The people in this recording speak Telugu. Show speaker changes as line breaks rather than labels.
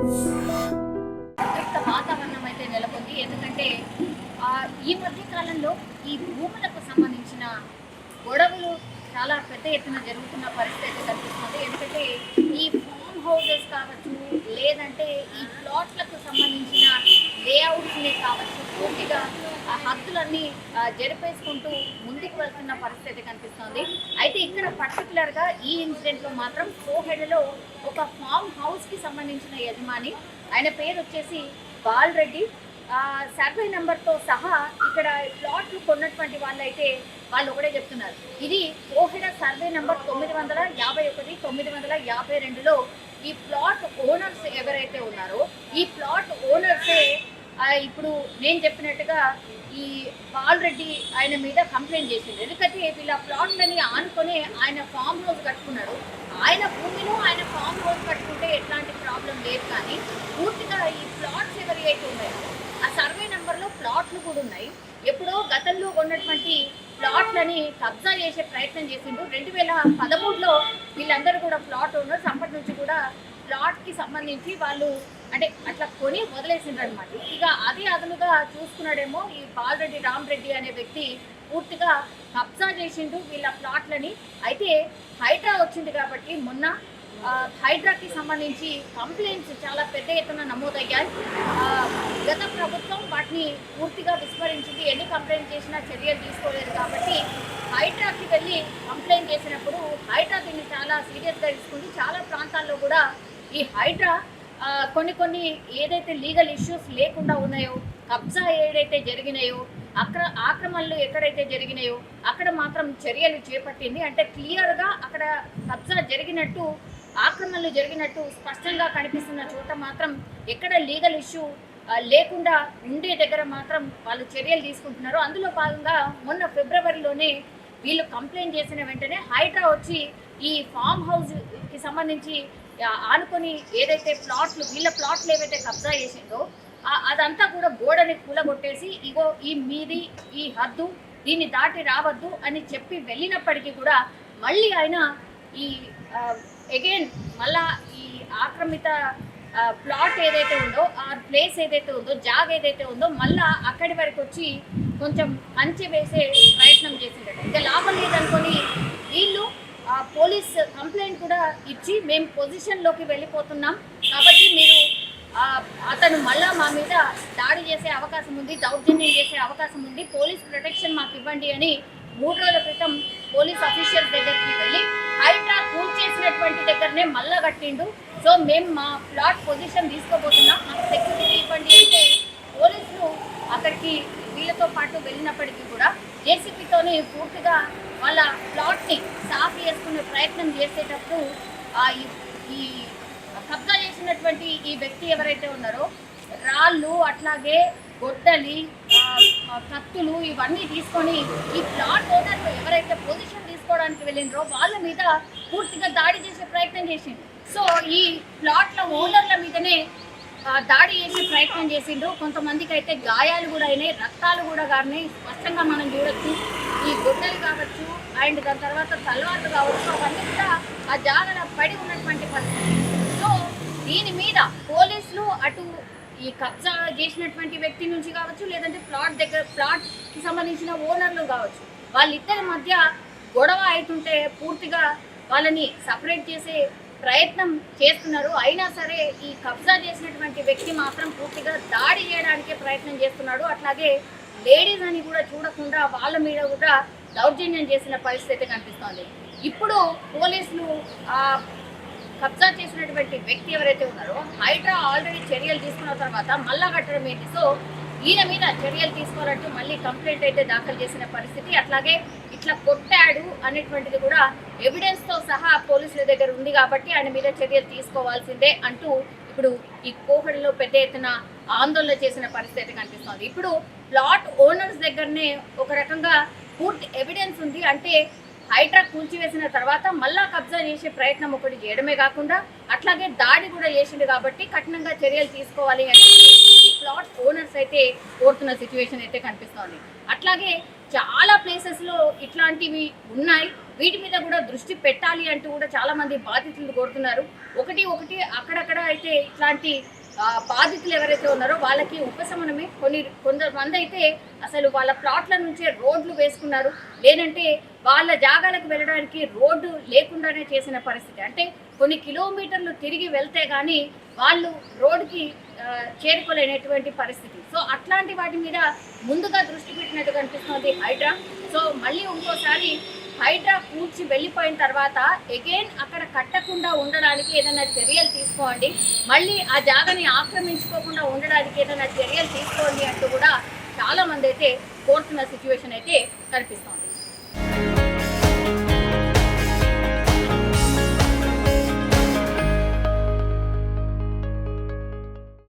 ఉద్రిక్త వాతావరణం అయితే నెలకొంది. ఎందుకంటే ఈ మధ్య కాలంలో ఈ భూములకు సంబంధించిన గొడవలు చాలా పెద్ద ఎత్తున జరుగుతున్న పరిస్థితి అయితే కనిపిస్తుంది. ఎందుకంటే ఈ ఫామ్ హౌసెస్ కావచ్చు, లేదంటే ఈ ప్లాట్లకు సంబంధించిన లేఅవుట్స్ని కావచ్చు, పూర్తిగా ఆ హద్దులన్నీ జరిపేసుకుంటూ ముందుకు వెళ్తున్న పరిస్థితి కనిపిస్తుంది. అయితే ఇక్కడ పర్టికులర్గా ఈ ఇన్సిడెంట్లో మాత్రం కోహెడలో ఒక ఫామ్ హౌస్కి సంబంధించిన యజమాని, ఆయన పేరు వచ్చేసి బాలరెడ్డి, సర్వే నెంబర్తో సహా ఇక్కడ ప్లాట్లు కొన్నటువంటి వాళ్ళైతే వాళ్ళు ఒకటే చెప్తున్నారు, ఇది కోహెడ సర్వే నెంబర్ 951, 952లో ఈ ప్లాట్ ఓనర్స్ ఎవరైతే ఉన్నారో ఈ ప్లాట్ ఓనర్సే ఇప్పుడు నేను చెప్పినట్టుగా ఈ బాలరెడ్డి ఆయన మీద కంప్లైంట్ చేసింది. ఎందుకంటే వీళ్ళ ప్లాట్లని ఆనుకొని ఆయన ఫామ్ హౌస్ కట్టుకున్నాడు. ఆయన భూమిలో ఆయన ఫామ్ హౌస్ కట్టుకుంటే ఎట్లాంటి ప్రాబ్లం లేదు, కానీ పూర్తిగా ఈ ప్లాట్స్ ఎవరైతే ఉన్నాయో ఆ సర్వే నెంబర్లో ప్లాట్లు కూడా ఉన్నాయి. ఎప్పుడో గతంలో ఉన్నటువంటి ప్లాట్లని కబ్జా చేసే ప్రయత్నం చేసిండు. 2013లో వీళ్ళందరూ కూడా ప్లాట్ ఓనర్స్ అప్పటి నుంచి కూడా ప్లాట్కి సంబంధించి వాళ్ళు అంటే అట్లా కొని వదిలేసిండ్రు అనమాట. ఇక అదే అదనుగా చూసుకున్నాడేమో ఈ బాలరెడ్డి రామరెడ్డి అనే వ్యక్తి పూర్తిగా కబ్జా చేసిండు వీళ్ళ ప్లాట్లని. అయితే హైడ్రా వచ్చింది కాబట్టి మొన్న హైడ్రాకి సంబంధించి కంప్లైంట్స్ చాలా పెద్ద ఎత్తున నమోదయ్యాయి. గత ప్రభుత్వం వాటిని పూర్తిగా విస్మరించింది. ఎన్ని కంప్లైంట్ చేసినా చర్యలు తీసుకోలేదు కాబట్టి హైడ్రాకి వెళ్ళి కంప్లైంట్ చేసినప్పుడు హైడ్రా దీన్ని చాలా సీరియస్గా తీసుకుంది. చాలా ప్రాంతాల్లో కూడా ఈ హైడ్రా కొన్ని ఏదైతే లీగల్ ఇష్యూస్ లేకుండా ఉన్నాయో, కబ్జా ఏదైతే జరిగినాయో, ఆక్రమణలు ఎక్కడైతే జరిగినాయో అక్కడ మాత్రం చర్యలు చేపట్టింది. అంటే క్లియర్గా అక్కడ కబ్జా జరిగినట్టు, ఆక్రమణలు జరిగినట్టు స్పష్టంగా కనిపిస్తున్న చోట మాత్రం ఎక్కడ లీగల్ ఇష్యూ లేకుండా ఉండే దగ్గర మాత్రం వాళ్ళు చర్యలు తీసుకుంటున్నారు. అందులో భాగంగా మొన్న ఫిబ్రవరిలోనే వీళ్ళు కంప్లైంట్ చేసిన వెంటనే హైడ్రా వచ్చి ఈ ఫామ్ హౌస్కి సంబంధించి ఆనుకొని ఏదైతే ప్లాట్లు వీళ్ళ ప్లాట్లు ఏవైతే కబ్జా చేసిందో అదంతా కూడా గోడని కూలగొట్టేసి ఇగో ఈ మీది ఈ హద్దు, దీన్ని దాటి రావద్దు అని చెప్పి వెళ్ళినప్పటికీ కూడా మళ్ళీ ఆయన ఈ అగైన్ మళ్ళా ఈ ఆక్రమిత ప్లాట్ ఏదైతే ఉందో, ఆ ప్లేస్ ఏదైతే ఉందో, జాగ్ ఏదైతే ఉందో మళ్ళా అక్కడి వరకు వచ్చి కొంచెం కంచె వేసే ప్రయత్నం చేసిందట. ఇంకా లాభం లేదనుకొని వీళ్ళు పోలీస్ కంప్లైంట్ కూడా ఇచ్చి మేము పొజిషన్లోకి వెళ్ళిపోతున్నాం కాబట్టి మీరు అతను మళ్ళా మా మీద దాడి చేసే అవకాశం ఉంది, దౌర్జన్యం చేసే అవకాశం ఉంది, పోలీస్ ప్రొటెక్షన్ మాకు ఇవ్వండి అని 3 రోజుల క్రితం పోలీస్ అఫీషియల్స్ దగ్గరికి వెళ్ళి హైడ్రా కూల్ చేసినటువంటి దగ్గరనే మళ్ళా కట్టిండు. సో మేము మా ప్లాట్ పొజిషన్ తీసుకోబోతున్నాం, మాకు సెక్యూరిటీ ఇవ్వండి అంటే పోలీసులు అక్కడికి వీళ్ళతో పాటు వెళ్ళినప్పటికీ కూడా జేసీబీతోని పూర్తిగా వాళ్ళ ప్లాట్ని సాఫ్ చేసుకునే ప్రయత్నం చేసేటప్పుడు ఈ కబ్జా చేసినటువంటి ఈ వ్యక్తి ఎవరైతే ఉన్నారో రాళ్ళు, అట్లాగే గొడ్డలి, కత్తులు ఇవన్నీ తీసుకొని ఈ ప్లాట్ ఓనర్ ఎవరైతే పొజిషన్ తీసుకోవడానికి వెళ్ళిండ్రో వాళ్ళ మీద పూర్తిగా దాడి చేసే ప్రయత్నం చేసిండు. సో ఈ ప్లాట్ల ఓనర్ల మీదనే దాడి చేసే ప్రయత్నం చేసిండు. కొంతమందికి అయితే గాయాలు కూడా అయినాయి, రక్తాలు కూడా గారినాయి, స్పష్టంగా మనం చూడొచ్చు. ఈ గొడ్డలు కావచ్చు అండ్ దాని తర్వాత తలవార్లు కావచ్చు అవన్నీ కూడా ఆ జాగల పడి ఉన్నటువంటి పరిస్థితి. సో దీని మీద పోలీసులు అటు ఈ కబ్జా చేసినటువంటి వ్యక్తి నుంచి కావచ్చు, లేదంటే ప్లాట్కి సంబంధించిన ఓనర్లు కావచ్చు, వాళ్ళిద్దరి మధ్య గొడవ అవుతుంటే పూర్తిగా వాళ్ళని సపరేట్ చేసే ప్రయత్నం చేస్తున్నారు. అయినా సరే ఈ కబ్జా చేసినటువంటి వ్యక్తి మాత్రం పూర్తిగా దాడి చేయడానికే ప్రయత్నం చేస్తున్నాడు. అట్లాగే లేడీస్ అని కూడా చూడకుండా వాళ్ళ మీద కూడా దౌర్జన్యం చేసిన పరిస్థితి కనిపిస్తోంది. ఇప్పుడు పోలీసులు కబ్జా చేసినటువంటి వ్యక్తి ఎవరైతే ఉన్నారో హైడ్రా ఆల్రెడీ చర్యలు తీసుకున్న తర్వాత మళ్ళా కట్టడం ఏంటి, సో ఈయన మీద చర్యలు తీసుకోవాలంటూ మళ్ళీ కంప్లైంట్ అయితే దాఖలు చేసిన పరిస్థితి. అట్లాగే ఇట్లా కొట్టాడు అనేటువంటిది కూడా ఎవిడెన్స్తో సహా పోలీసుల దగ్గర ఉంది కాబట్టి ఆయన మీద చర్యలు తీసుకోవాల్సిందే అంటూ ఇప్పుడు ఈ కోహెడలో పెద్ద ఎత్తున ఆందోళన చేసిన పరిస్థితి కనిపిస్తోంది. ఇప్పుడు ప్లాట్ ఓనర్స్ దగ్గరనే ఒక రకంగా పూర్తి ఎవిడెన్స్ ఉంది. అంటే హైడ్రా కూల్చివేసిన తర్వాత మళ్ళా కబ్జా చేసే ప్రయత్నం ఒకటి చేయడమే కాకుండా అట్లాగే దాడి కూడా చేసిండు కాబట్టి కఠినంగా చర్యలు తీసుకోవాలి అని ప్లాట్ ఓనర్స్ అయితే కోరుతున్న సిచ్యువేషన్ అయితే కనిపిస్తోంది. అట్లాగే చాలా ప్లేసెస్లో ఇట్లాంటివి ఉన్నాయి, వీటి మీద కూడా దృష్టి పెట్టాలి అంటూ కూడా చాలా మంది బాధితులు కోరుతున్నారు. ఒకటి అక్కడక్కడ అయితే ఇట్లాంటి బాధితులు ఎవరైతే ఉన్నారో వాళ్ళకి ఉపశమనమే. కొంతమంది అయితే అసలు వాళ్ళ ప్లాట్ల నుంచే రోడ్లు వేసుకున్నారు, లేదంటే వాళ్ళ జాగాలకు వెళ్ళడానికి రోడ్డు లేకుండానే చేసిన పరిస్థితి. అంటే కొన్ని కిలోమీటర్లు తిరిగి వెళ్తే కానీ వాళ్ళు రోడ్డుకి చేరుకోలేనటువంటి పరిస్థితి. సో అట్లాంటి వాటి మీద ముందుగా దృష్టి పెట్టినట్టు కనిపిస్తుంది హైడ్రా. సో మళ్ళీ ఇంకోసారి హైడ్రా కూర్చి వెళ్ళిపోయిన తర్వాత అగైన్ అక్కడ కట్టకుండా ఉండడానికి ఏదైనా చర్యలు తీసుకోండి, మళ్ళీ ఆ జాగాని ఆక్రమించుకోకుండా ఉండడానికి ఏదైనా చర్యలు తీసుకోండి అంటూ కూడా చాలా మంది అయితే కోరుతున్న సిచ్యువేషన్ అయితే కనిపిస్తోంది.